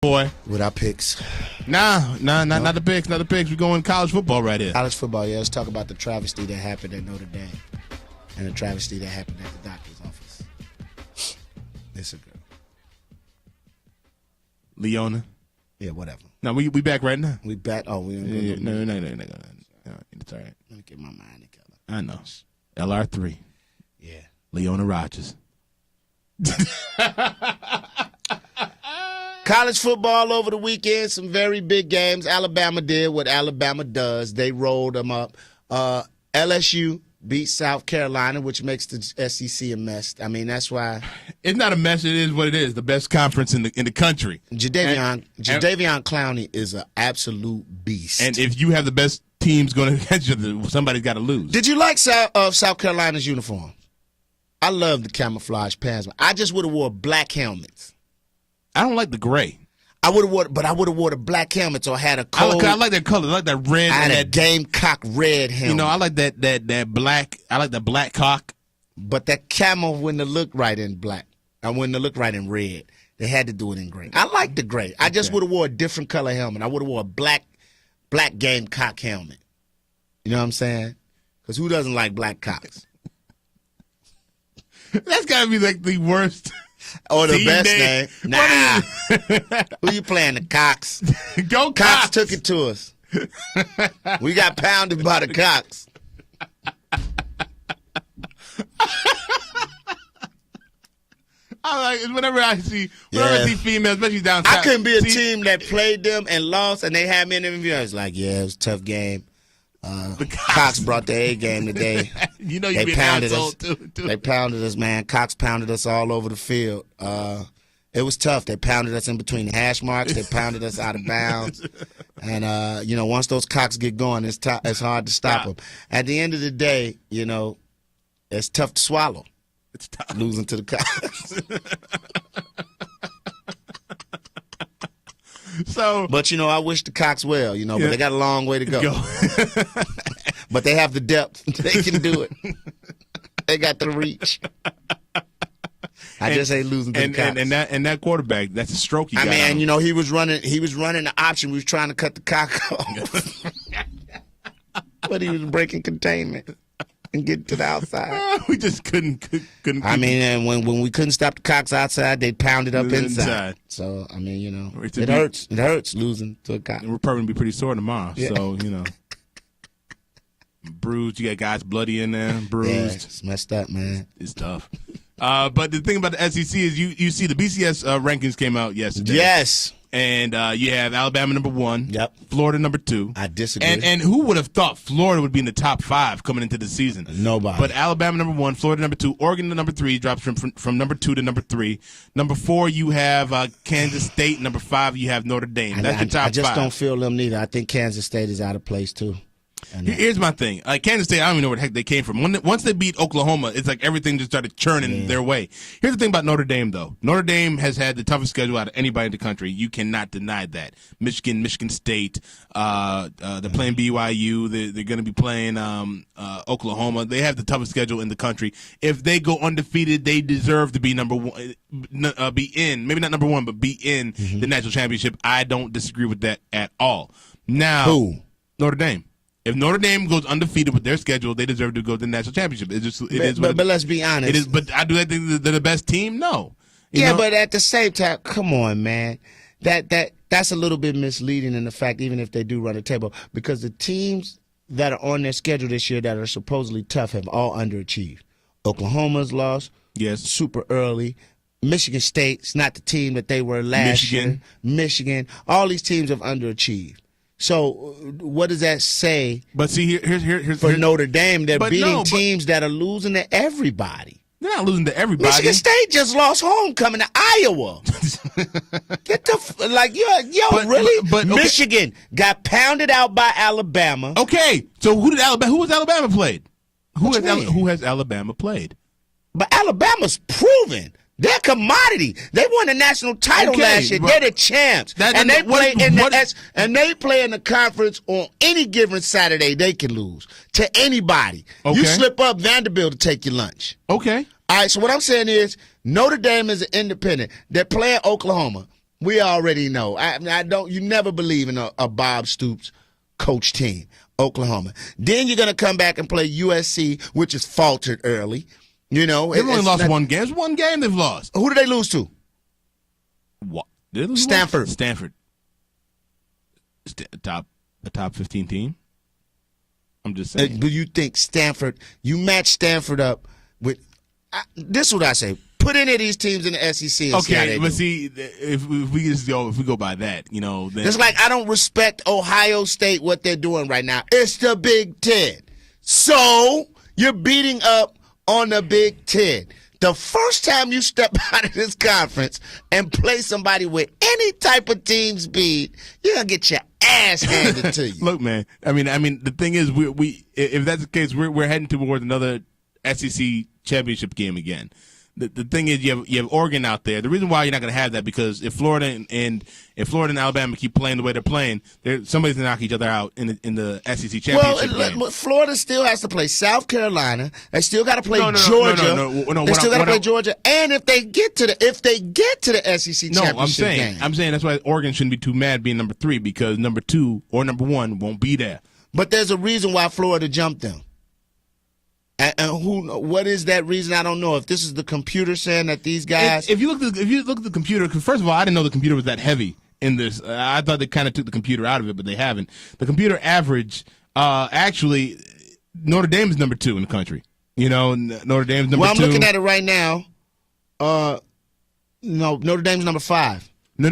Boy. With our picks. Not the picks. Not the picks. We're going college football right here. College football, yeah. Let's talk about the travesty that happened at Notre Dame and the travesty that happened at the doctor's office. It's a girl. Leona. Yeah, whatever. No, we back right now. We back. Oh, we No. It's all right. Let me get my mind together. I know. LR3. Yeah. Leona Rogers. College football over the weekend, some very big games. Alabama did what Alabama does. They rolled them up. LSU beat South Carolina, which makes the SEC a mess. I mean, that's why. It's not a mess. It is what it is. The best conference in the country. Jadeveon Clowney is an absolute beast. And if you have the best teams going against you, somebody's got to lose. Did you like South Carolina's uniform? I love the camouflage pants. I just would have wore black helmets. I don't like the gray. I would have wore the black helmets or had a cold. I like that color. I like that red. I had and a Gamecock red helmet. You know, I like that black. I like the black cock. But that camo wouldn't have looked right in black. I wouldn't have looked right in red. They had to do it in gray. I like the gray. I just would have wore a different color helmet. I would have wore a black Gamecock helmet. You know what I'm saying? Because who doesn't like black cocks? That's got to be like the worst. Or the best name. Nah. Who you playing? The Cox. Go Cox. Cox took it to us. We got pounded by the Cox. I like whenever I see females, especially down south. I couldn't be a team that played them and lost, and they had me in the interview. I was like, yeah, it was a tough game. The Cox brought the A game today. You know, you be an asshole too. They pounded us, man. Cox pounded us all over the field. It was tough. They pounded us in between the hash marks. They pounded us out of bounds. And once those Cox get going, it's hard to stop them. At the end of the day, it's tough to swallow. It's tough losing to the Cox. But I wish the Cox well, but they got a long way to go. But they have the depth. They can do it. They got the reach. I just ain't losing to the Cox. And that quarterback, that's a stroke he got. I mean, he was running the option. We was trying to cut the cock off. But he was breaking containment and getting to the outside. We just couldn't. I mean, and when we couldn't stop the Cox outside, they pounded up inside. So, I mean, it hurts. It hurts losing to a Cox. We're probably going to be pretty sore tomorrow. Yeah. So, bruised. You got guys bloody in there, bruised. Yeah, it's messed up, man. It's tough. But the thing about the SEC is you see the BCS rankings came out yesterday. Yes. And you have Alabama number 1. Yep. Florida number 2. I disagree. And who would have thought Florida would be in the top 5 coming into the season? Nobody. But Alabama number 1, Florida number 2, Oregon number 3 drops from number 2 to number 3. Number 4 you have Kansas State. Number 5 you have Notre Dame. That's your top 5. I just don't feel them neither. I think Kansas State is out of place too. Here's my thing. Kansas State, I don't even know where the heck they came from. Once they beat Oklahoma, it's like everything just started churning their way. Here's the thing about Notre Dame, though. Notre Dame has had the toughest schedule out of anybody in the country. You cannot deny that. Michigan State, they're playing BYU. They're going to be playing Oklahoma. They have the toughest schedule in the country. If they go undefeated, they deserve to be number 1, be in, maybe not number 1, but be in the national championship. I don't disagree with that at all. Now, who? Notre Dame. If Notre Dame goes undefeated with their schedule, they deserve to go to the national championship. But let's be honest. It is. But I think they're the best team. No. But at the same time, come on, man. That's a little bit misleading in the fact, even if they do run a table, because the teams that are on their schedule this year that are supposedly tough have all underachieved. Oklahoma's lost. Yes. Super early. Michigan State's not the team that they were last year. Michigan. All these teams have underachieved. So what does that say? But see, here's for Notre Dame, they're beating teams that are losing to everybody. They're not losing to everybody. Michigan State just lost homecoming to Iowa. Get the really? But okay. Michigan got pounded out by Alabama. Okay, so who was Alabama played? Who has Alabama played? But Alabama's proven. They're commodity. They won the national title last year. They're the champs. And they play in the conference on any given Saturday. They can lose to anybody. Okay. You slip up, Vanderbilt to take your lunch. Okay. All right, so what I'm saying is Notre Dame is an independent. They're playing Oklahoma. We already know. I don't. You never believe in a Bob Stoops coach team, Oklahoma. Then you're going to come back and play USC, which is faltered early. They've only lost one game. It's one game they've lost. Who did they lose to? What? Did they lose Stanford. Stanford. A top 15 team. I'm just saying. But you think Stanford? You match Stanford up with. This is what I say. Put any of these teams in the SEC. And see, if we go by that, then it's like I don't respect Ohio State what they're doing right now. It's the Big Ten, so you're beating up on the Big Ten. The first time you step out of this conference and play somebody with any type of team speed, you're gonna get your ass handed to you. Look, man. I mean, the thing is, we if that's the case, we're heading towards another SEC championship game again. The thing is, you have Oregon out there. The reason why you're not going to have that because if Florida and Alabama keep playing the way they're playing, somebody's going to knock each other out in the SEC championship game. But Florida still has to play South Carolina. They still got to play Georgia. No. They still got to play Georgia. And if they get to the SEC championship game, I'm saying that's why Oregon shouldn't be too mad being number 3 because number 2 or number 1 won't be there. But there's a reason why Florida jumped them. And what is that reason? I don't know. If this is the computer saying that these guys. If you look at the computer, because first of all, I didn't know the computer was that heavy in this. I thought they kind of took the computer out of it, but they haven't. The computer average, actually, Notre Dame is number 2 in the country. Notre Dame's number 2. Well, I'm looking at it right now. Notre Dame's number 5. No.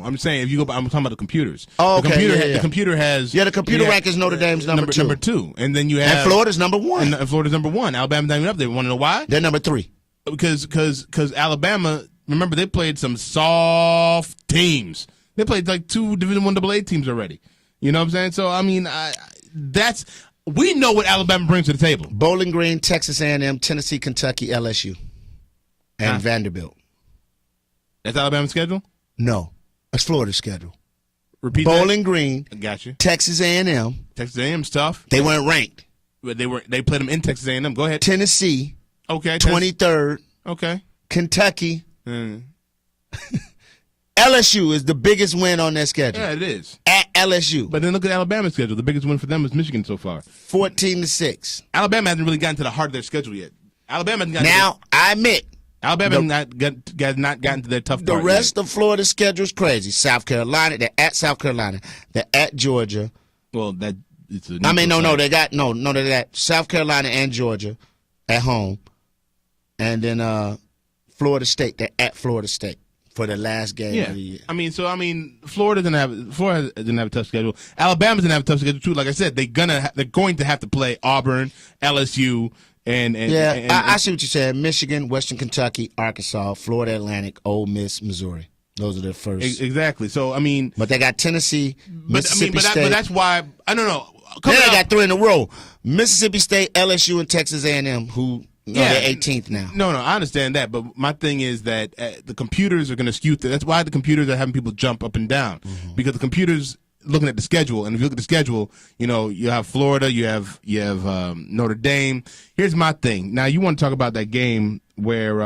I'm saying if you go, I'm talking about the computers. Oh, okay. The computer has. Yeah, the computer rank is Notre Dame's number 2. Number 2, and then you have. And Florida's number 1. And Florida's number 1. Alabama's not even up there. Want to know why? They're number 3. Because Alabama, remember they played some soft teams. They played like 2 Division I AA teams already. You know what I'm saying? So I mean, we know what Alabama brings to the table. Bowling Green, Texas A&M, Tennessee, Kentucky, LSU, and Vanderbilt. That's Alabama's schedule? No, that's Florida's schedule. Repeat Bowling Green. Got you. Texas A&M. Texas A&M's tough. They weren't ranked. But they played them in Texas A&M. Go ahead. Tennessee. Okay. 23rd. Okay. Kentucky. LSU is the biggest win on their schedule. Yeah, it is. At LSU. But then look at Alabama's schedule. The biggest win for them is Michigan so far. 14-6. Alabama hasn't really gotten to the heart of their schedule yet. Alabama hasn't gotten now, I admit. Alabama has not gotten to their tough part. The rest of Florida's schedule is crazy. South Carolina, they're at South Carolina. They're at Georgia. Well, that it's a I mean, they got South Carolina and Georgia at home. And then Florida State, they're at Florida State for the last game of the year. Florida didn't have a tough schedule. Alabama didn't have a tough schedule too. Like I said, they're going to have to play Auburn, LSU. I see what you're saying. Michigan, Western Kentucky, Arkansas, Florida Atlantic, Ole Miss, Missouri. Those are their first. Exactly. So, I mean. But they got Tennessee, Mississippi State. But that's why, I don't know. Then they got 3 in a row. Mississippi State, LSU, and Texas A&M, who they're 18th now. No, I understand that. But my thing is that the computers are going to skew. That's why the computers are having people jump up and down. Mm-hmm. Because the computers looking at the schedule, and if you look at the schedule, you have Florida, you have Notre Dame. Here's my thing. Now, you want to talk about that game where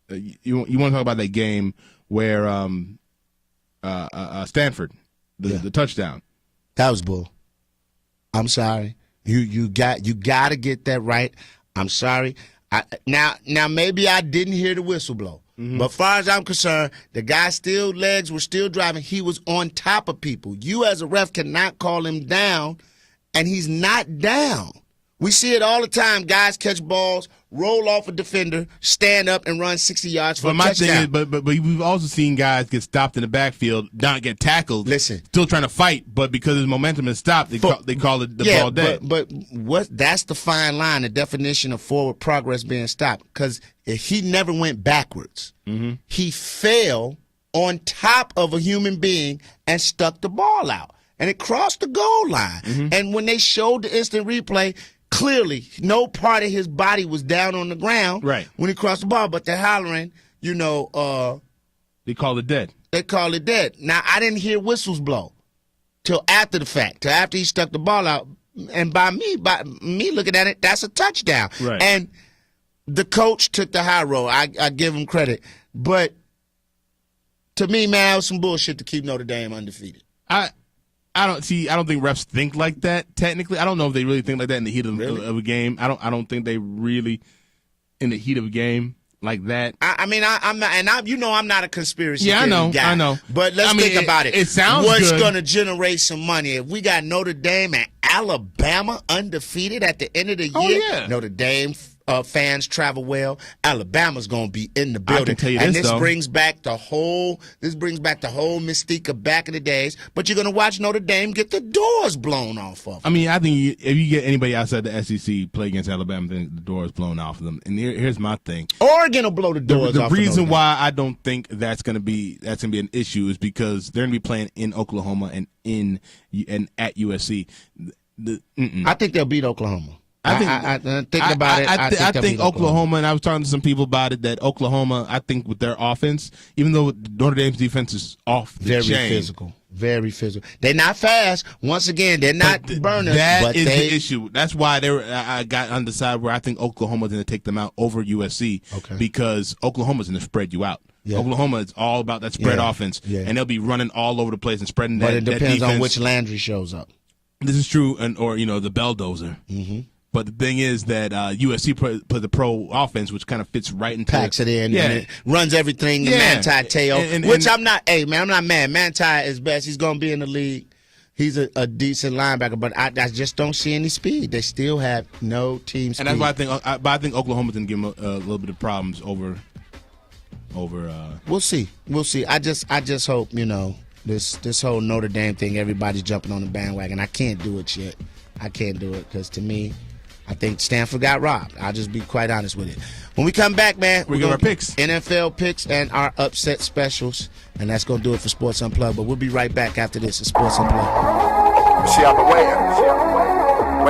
you want to talk about that game where Stanford, the touchdown. That was bull. I'm sorry. You got to get that right. I'm sorry. Now maybe I didn't hear the whistle blow. Mm-hmm. But as far as I'm concerned, the guy's legs were still driving. He was on top of people. You as a ref cannot call him down, and he's not down. We see it all the time. Guys catch balls, roll off a defender, stand up, and run 60 yards for a touchdown. Thing is, but we've also seen guys get stopped in the backfield, not get tackled. Listen, still trying to fight, but because his momentum is stopped, they call it the ball dead. But that's the fine line, the definition of forward progress being stopped. Because he never went backwards. Mm-hmm. He fell on top of a human being and stuck the ball out, and it crossed the goal line. Mm-hmm. And when they showed the instant replay, clearly, no part of his body was down on the ground when he crossed the ball, but they're hollering, they call it dead. They call it dead. Now, I didn't hear whistles blow till after the fact, till after he stuck the ball out. And by me looking at it, that's a touchdown. Right. And the coach took the high road. I give him credit. But To me, man, it was some bullshit to keep Notre Dame undefeated. I don't think refs think like that. Technically, I don't know if they really think like that in the heat of a game. I don't think they really in the heat of a game like that. I'm not, and I'm not a conspiracy theory guy. I know. But let's think about it. It sounds What's good. going to generate some money if we got Notre Dame and Alabama undefeated at the end of the year? Oh, yeah. Notre Dame fans travel well. Alabama's going to be in the building. I can tell you and this brings back the whole mystique of back in the days. But you're going to watch Notre Dame get the doors blown off of them. I mean, I think if you get anybody outside the SEC play against Alabama, then the door is blown off of them. And here's my thing: Oregon will blow the doors off. The reason why I don't think that's going to be an issue is because they're going to be playing in Oklahoma and at USC. I think they'll beat Oklahoma. I think Oklahoma, and I was talking to some people about it, that Oklahoma, I think with their offense, even though Notre Dame's defense is off the chain, very physical. They're not fast. Once again, they're not burners. That is the issue. That's why I got undecided where I think Oklahoma's going to take them out over USC because Oklahoma's going to spread you out. Yeah. Oklahoma is all about that spread offense, and they'll be running all over the place and spreading that defense. But it depends on which Landry shows up. This is true, or the Belldozer. Mm-hmm. But the thing is that USC put the pro offense, which kind of fits right into packs it in, and it runs everything. Manti Te'o, which I'm not. Hey man, I'm not mad. Manti is best. He's gonna be in the league. He's a decent linebacker, but I just don't see any speed. They still have no team speed. And that's why I think Oklahoma's gonna give them a little bit of problems over. We'll see. I just hope this whole Notre Dame thing. Everybody's jumping on the bandwagon. I can't do it yet. I can't do it because to me, I think Stanford got robbed. I'll just be quite honest with it. When we come back, man, we're going to our picks. NFL picks and our upset specials. And that's going to do it for Sports Unplugged. But we'll be right back after this at Sports Unplugged. See out the way.